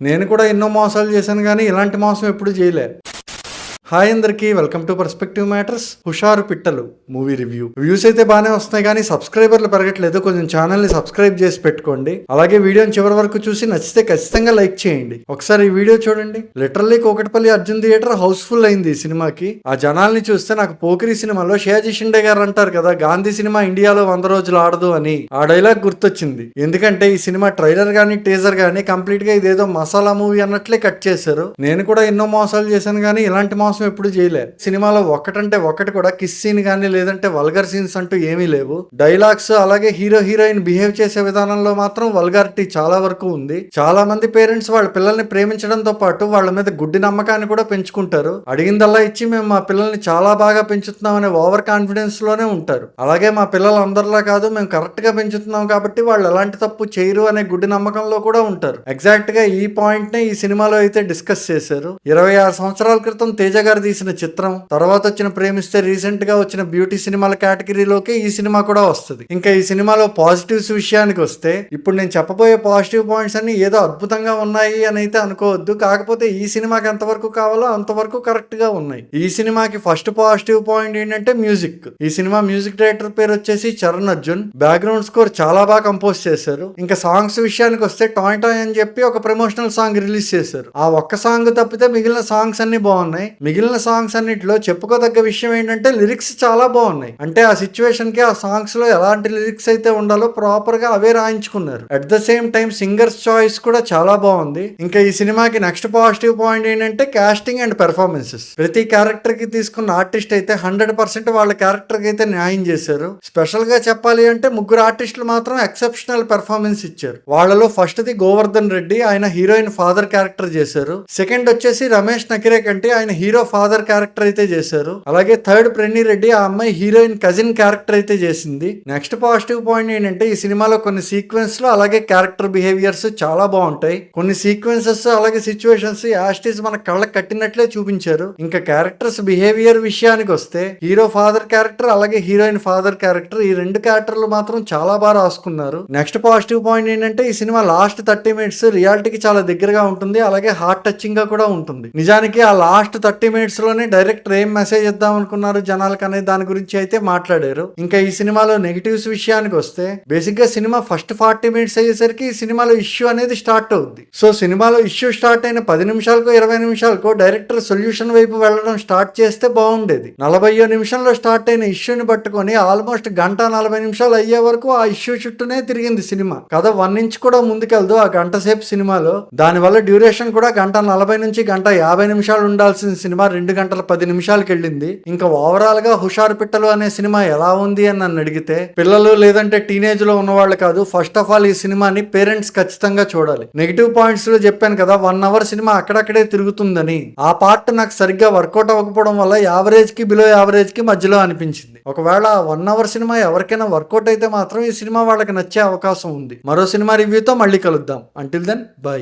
నేను కూడా ఎన్నో మోసాలు చేశాను కానీ ఇలాంటి మోసం ఎప్పుడు చేయలే. హాయ్ అందరికీ, వెల్కమ్ టు పర్స్పెక్టివ్ మ్యాటర్స్. హుషారు పిట్టలు మూవీ రివ్యూ. వ్యూస్ అయితే బాగానే వస్తున్నాయి కానీ సబ్స్క్రైబర్లు పెరగట్లేదు. కొంచెం ఛానల్ని సబ్స్క్రైబ్ చేసి పెట్టుకోండి. అలాగే వీడియోని చివరి వరకు చూసి నచ్చితే ఖచ్చితంగా లైక్ చేయండి. ఒకసారి ఈ వీడియో చూడండి. Literally Kukatpally Arjun theatre house full అయింది ఈ సినిమాకి. ఆ జనాల్ని చూస్తే నాకు పోకిరి సినిమాలో షియాజీ షిండే గారు అంటారు కదా, గాంధీ సినిమా ఇండియాలో 100 రోజులు ఆడదు అని. ఆ డైలాగ్ గుర్తొచ్చింది. ఎందుకంటే ఈ సినిమా ట్రైలర్ గానీ టీజర్ గానీ కంప్లీట్ గా ఇదేదో మసాలా మూవీ అన్నట్లే కట్ చేశారు. నేను కూడా ఎన్నో మోసాలు చేశాను కానీ ఇలాంటి మోసం ఎప్పుడు చేయలే. సినిమాలో ఒకటంటే ఒకటి కూడా కిస్ సీన్ గానీ లేదంటే వల్గర్ సీన్స్ అంటూ ఏమీ లేవు. డైలాగ్స్ అలాగే హీరో హీరోయిన్ బిహేవ్ చేసే విధానంలో మాత్రం వల్గారిటీ చాలా వరకు ఉంది. చాలా మంది పేరెంట్స్ వాళ్ళ పిల్లల్ని ప్రేమించడంతో పాటు వాళ్ళ మీద గుడ్డి నమ్మకాన్ని కూడా పెంచుకుంటారు. అడిగిందల్లా ఇచ్చి మేము మా పిల్లల్ని చాలా బాగా పెంచుతున్నాం అనే ఓవర్ కాన్ఫిడెన్స్ లోనే ఉంటారు. అలాగే మా పిల్లలు అందరిలా కాదు, మేము కరెక్ట్ గా పెంచుతున్నాం కాబట్టి వాళ్ళు ఎలాంటి తప్పు చేయరు అనే గుడ్డి నమ్మకంలో కూడా ఉంటారు. ఎగ్జాక్ట్ గా ఈ పాయింట్ నే ఈ సినిమాలో అయితే డిస్కస్ చేశారు. 26 సంవత్సరాల క్రితం తేజ గారు తీసిన చిత్రం, తర్వాత వచ్చిన ప్రేమిస్తే రీసెంట్ గా వచ్చిన బ్యూటీ సినిమాల కేటగిరీలోకి ఈ సినిమా కూడా వస్తుంది. ఇంకా ఈ సినిమాలో పాజిటివ్స్ విషయానికి వస్తే, ఇప్పుడు నేను చెప్పబోయే పాజిటివ్ పాయింట్స్ అన్ని ఏదో అద్భుతంగా ఉన్నాయి అని అయితే అనుకోవద్దు. కాకపోతే ఈ సినిమాకి ఎంతవరకు కావాలో అంతవరకు కరెక్ట్ గా ఉన్నాయి. ఈ సినిమాకి ఫస్ట్ పాజిటివ్ పాయింట్ ఏంటంటే మ్యూజిక్. ఈ సినిమా మ్యూజిక్ డైరెక్టర్ పేరు వచ్చేసి చరణ్ అర్జున్. బ్యాక్గ్రౌండ్ స్కోర్ చాలా బాగా కంపోజ్ చేశారు. ఇంకా సాంగ్స్ విషయానికి వస్తే టాయ్ టాయ్ అని చెప్పి ఒక ప్రమోషనల్ సాంగ్ రిలీజ్ చేశారు. ఆ ఒక్క సాంగ్ తప్పితే మిగిలిన సాంగ్స్ అన్ని బాగున్నాయి. మిగిలిన సాంగ్స్ అన్నిటిలో చెప్పుకోదగ్గ విషయం ఏంటంటే లిరిక్స్ చాలా బాగున్నాయి. అంటే ఆ సిచ్యువేషన్ కి ఆ సాంగ్స్ లో ఎలాంటి లిరిక్స్ అయితే ఉండాలో ప్రాపర్ గా అవే రాయించుకున్నారు. At the same time singers choice కూడా చాలా బాగుంది. ఇంకా ఈ సినిమాకి నెక్స్ట్ పాజిటివ్ పాయింట్ ఏంటంటే కాస్టింగ్ అండ్ పెర్ఫార్మెన్సెస్. ప్రతి క్యారెక్టర్ కి తీసుకున్న ఆర్టిస్ట్ అయితే 100% వాళ్ళ క్యారెక్టర్ కి అయితే న్యాయం చేశారు. స్పెషల్ గా చెప్పాలి అంటే ముగ్గురు ఆర్టిస్టులు మాత్రం ఎక్సెప్షనల్ పెర్ఫార్మెన్స్ ఇచ్చారు. వాళ్ళలో ఫస్ట్ ది గోవర్ధన్ రెడ్డి, ఆయన హీరోయిన్ ఫాదర్ క్యారెక్టర్ చేశారు. సెకండ్ వచ్చేసి రమేష్ నకిరే కంటే ఆయన హీరో ఫాదర్ క్యారెక్టర్ అయితే చేశారు. అలాగే థర్డ్ ప్రెన్నీ రెడ్డి, ఆ అమ్మాయి హీరోయిన్ కజిన్ క్యారెక్టర్ అయితే చేసింది. నెక్స్ట్ పాజిటివ్ పాయింట్ ఏంటంటే ఈ సినిమాలో కొన్ని సీక్వెన్స్ లో అలాగే క్యారెక్టర్ బిహేవియర్స్ చాలా బాగుంటాయి. కొన్ని సీక్వెన్సెస్ అలాగే సిచ్యువేషన్స్ యాస్టీస్ మన కళ్ళకి కట్టినట్లే చూపించారు. ఇంకా క్యారెక్టర్స్ బిహేవియర్ విషయానికి వస్తే హీరో ఫాదర్ క్యారెక్టర్ అలాగే హీరోయిన్ ఫాదర్ క్యారెక్టర్, ఈ రెండు క్యారెక్టర్లు మాత్రం చాలా బాగా రాసుకున్నారు. నెక్స్ట్ పాజిటివ్ పాయింట్ ఏంటంటే ఈ సినిమా లాస్ట్ 30 minutes రియాలిటీకి చాలా దగ్గరగా ఉంటుంది. అలాగే హార్ట్ టచింగ్ గా కూడా ఉంటుంది. నిజానికి ఆ లాస్ట్ 30 minutes లోనే డైరెక్టర్ ఏం మెసేజ్ ఇద్దాం అనుకున్నారు జనాలకు అనే దాని గురించి అయితే మాట్లాడారు. ఇంకా ఈ సినిమాలో నెగిటివ్స్ విషయానికి వస్తే బేసిక్ గా సినిమా ఫస్ట్ 40 minutes అయ్యేసరికి ఈ సినిమాలో ఇష్యూ అనేది స్టార్ట్ అవుద్ది. సో సినిమాలో ఇష్యూ స్టార్ట్ అయిన 10 నిమిషాలకో 20 నిమిషాలకో డైరెక్టర్ సొల్యూషన్ వైపు వెళ్ళడం స్టార్ట్ చేస్తే బాగుండేది. 40వ నిమిషంలో స్టార్ట్ అయిన ఇష్యూని పట్టుకొని ఆల్మోస్ట్ 1:40 అయ్యే వరకు ఆ ఇష్యూ చుట్టూనే తిరిగింది సినిమా. కథ 1 inch కూడా ముందుకెళ్దు ఆ గంట సేపు సినిమాలో. దానివల్ల డ్యూరేషన్ కూడా 1:40 నుంచి 1:50 ఉండాల్సిన సినిమా 2:10 వెళ్ళింది. ఇంకా ఓవరాల్ గా హుషారు పిట్టలు అనే సినిమా ఎలా ఉంది అని నన్ను అడిగితే, పిల్లలు లేదంటే టీనేజ్ లో ఉన్న వాళ్ళు కాదు, ఫస్ట్ ఆఫ్ ఆల్ ఈ సినిమాని పేరెంట్స్ ఖచ్చితంగా చూడాలి. నెగిటివ్ పాయింట్స్ లో చెప్పాను కదా 1 hour సినిమా అక్కడక్కడే తిరుగుతుందని. ఆ పార్ట్ నాకు సరిగ్గా వర్కౌట్ అవ్వకపోవడం వల్ల యావరేజ్ కి బిలో యావరేజ్ కి మధ్యలో అనిపించింది. ఒకవేళ 1 hour సినిమా ఎవరికైనా వర్కౌట్ అయితే మాత్రం ఈ సినిమా వాళ్ళకి నచ్చే అవకాశం ఉంది. మరో సినిమా రివ్యూతో మళ్ళీ కలుద్దాం. Until then by.